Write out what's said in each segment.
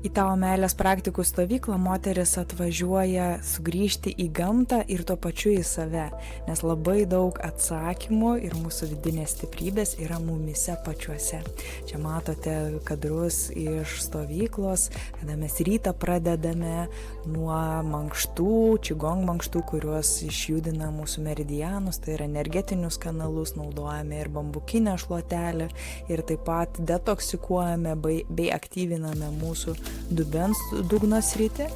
Į tavo meilės praktikų stovyklą moteris atvažiuoja sugrįžti į gamtą ir tuo pačiu į save, nes labai daug atsakymų ir mūsų vidinės stiprybės yra mumise pačiuose. Čia matote kadrus iš stovyklos, kada mes rytą pradedame nuo mankštų, čigong mankštų, kuriuos išjudina mūsų meridianus, tai yra energetinius kanalus, naudojame ir bambukinę šluotelę ir taip pat detoksikuojame bei aktyviname mūsų dubens dugno sritį,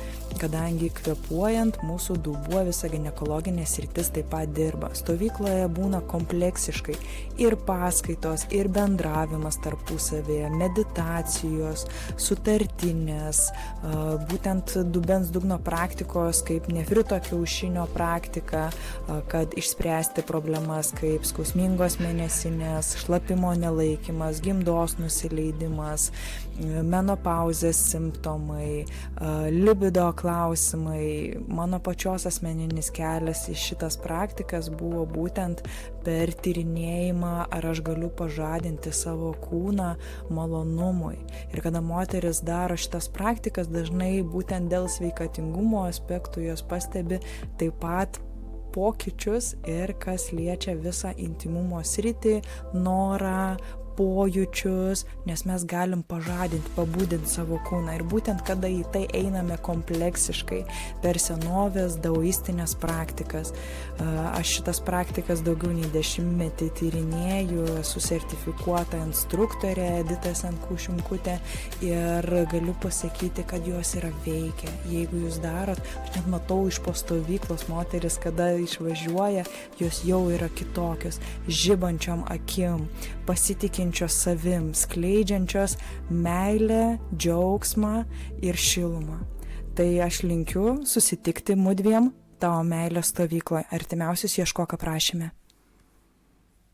kadangi kvėpuojant mūsų dubuo visa ginekologinė sritis taip pat dirba. Stovykloje būna kompleksiškai ir paskaitos, ir bendravimas tarpusavėje, meditacijos, sutartinės, būtent dubens dugno praktikos kaip nefrito kiaušinio praktika, kad išspręsti problemas kaip skausmingos mėnesinės, šlapimo nelaikymas, gimdos nusileidimas, menopauzės simptomai, libido klausimai. Mano pačios asmeninis kelias į šitas praktikas buvo būtent per tyrinėjimą, ar aš galiu pažadinti savo kūną malonumui. Ir kada moteris daro šitas praktikas, dažnai būtent dėl sveikatingumo aspektų jos pastebi taip pat pokyčius ir kas liečia visą intimumo sritį, norą, pojūčius, nes mes galim pažadinti, pabudinti savo kūną. Ir būtent kada į tai einame kompleksiškai per senovės daoistinės praktikas. Aš šitas praktikas daugiau nei 10 metų tyrinėju, esu sertifikuota instruktorė Edita Senku-Šimkutė ir galiu pasakyti, kad jos yra veikia. Jeigu jūs darot, aš net matau iš po stovyklos moteris, kada išvažiuoja, jos jau yra kitokios, žibančiom akim, pasitikinčios savim, skleidžiančios meilę, džiaugsmą ir šilumą. Tai aš linkiu susitikti mudviem tavo meilės stovykloje. Artimiausius ieškok aprašyme.